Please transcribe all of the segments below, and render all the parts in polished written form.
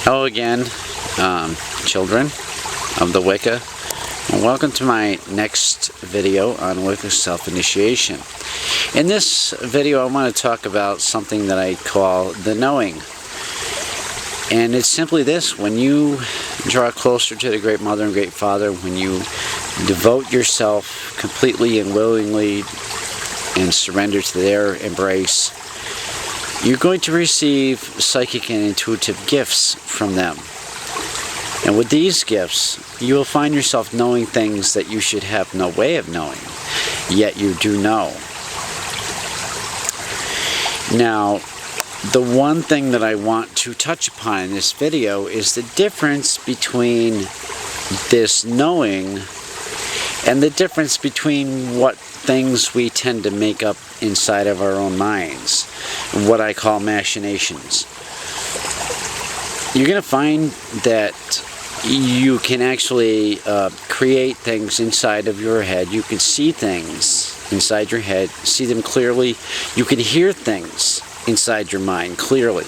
Hello again, children of the Wicca, and welcome to my next video on Wicca self-initiation. In this video I want to talk about something that I call the knowing. And it's simply this: when you draw closer to the Great Mother and Great Father, when you devote yourself completely and willingly and surrender to their embrace, you're going to receive psychic and intuitive gifts from them. And with these gifts, you will find yourself knowing things that you should have no way of knowing, yet you do know. Now, the one thing that I want to touch upon in this video is the difference between this knowing and the difference between what things we tend to make up inside of our own minds, what I call machinations. You're going to find that you can actually create things inside of your head. You can see things inside your head, see them clearly. You can hear things inside your mind clearly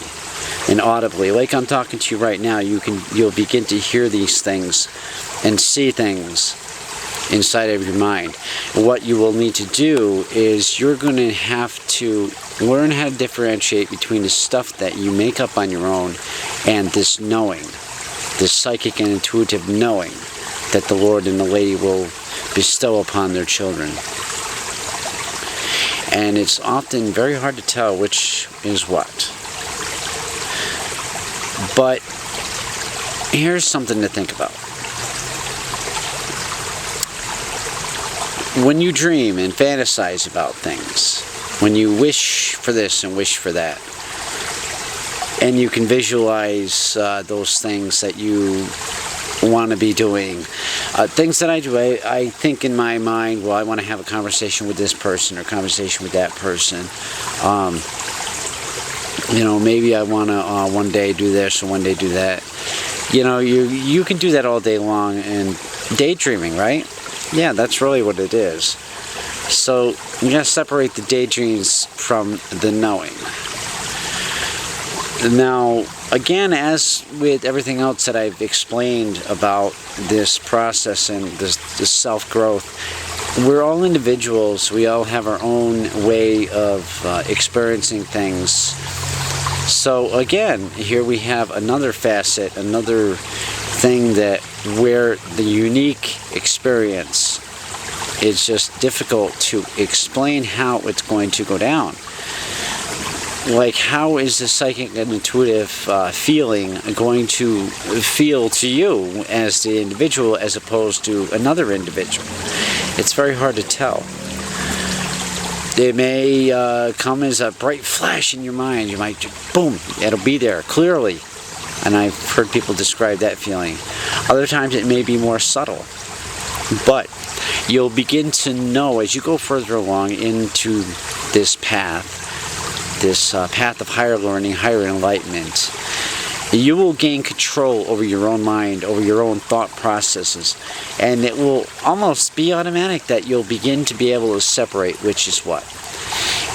and audibly. Like I'm talking to you right now, you'll begin to hear these things and see things inside of your mind. What you will need to do is you're going to have to learn how to differentiate between the stuff that you make up on your own and this knowing, this psychic and intuitive knowing that the Lord and the Lady will bestow upon their children. And it's often very hard to tell which is what. But here's something to think about. When you dream and fantasize about things, when you wish for this and wish for that, and you can visualize those things that you want to be doing, things that I do, I think in my mind, well, I want to have a conversation with this person or conversation with that person. Maybe I want to one day do this or one day do that. You can do that all day long and daydreaming, right? Yeah, that's really what it is. So you gotta separate the daydreams from the knowing. Now, again, as with everything else that I've explained about this process and this self-growth, we're all individuals. We all have our own way of experiencing things. So again, here we have another facet, another thing where the unique experience is just difficult to explain how it's going to go down. Like, how is the psychic and intuitive feeling going to feel to you as the individual as opposed to another individual? It's very hard to tell. It may come as a bright flash in your mind. You might, boom, it'll be there clearly. And I've heard people describe that feeling. Other times it may be more subtle. But you'll begin to know as you go further along into this path of higher learning, higher enlightenment, you will gain control over your own mind, over your own thought processes. And it will almost be automatic that you'll begin to be able to separate which is what.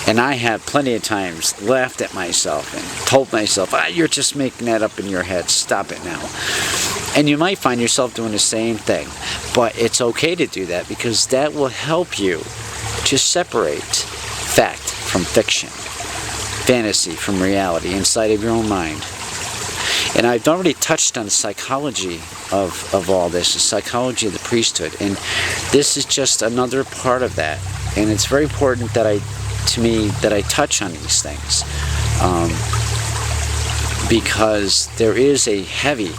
And I have plenty of times laughed at myself and told myself, you're just making that up in your head, stop it now. And you might find yourself doing the same thing. But it's okay to do that because that will help you to separate fact from fiction, fantasy from reality inside of your own mind. And I've already touched on the psychology of all this, the psychology of the priesthood. And this is just another part of that. And it's very important that I touch on these things, because there is a heavy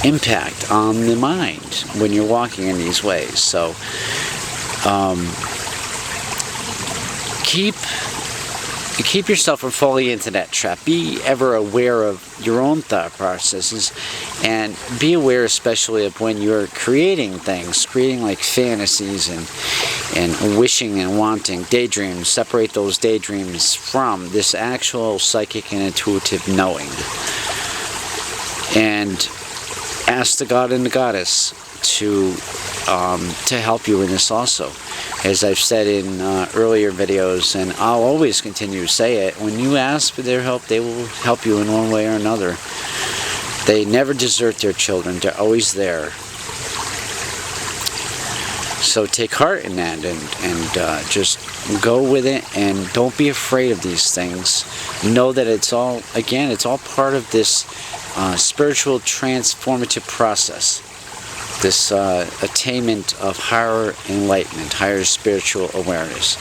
impact on the mind when you're walking in these ways. So keep yourself from falling into that trap. Be ever aware of your own thought processes, and be aware especially of when you're creating things, creating like fantasies and wishing and wanting, daydreams. Separate those daydreams from this actual psychic and intuitive knowing. And ask the God and the Goddess to help you in this also. As I've said in earlier videos, and I'll always continue to say it, when you ask for their help, they will help you in one way or another. They never desert their children. They're always there. So take heart in that, and just go with it, and don't be afraid of these things. Know that it's all, again, it's all part of this spiritual transformative process, this attainment of higher enlightenment, higher spiritual awareness.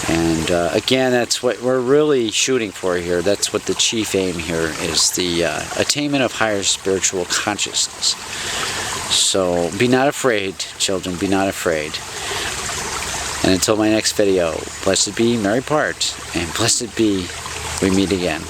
And again, that's what we're really shooting for here. That's what the chief aim here is, the attainment of higher spiritual consciousness. So be not afraid, children, be not afraid. And until my next video, blessed be, merry part, and blessed be, we meet again.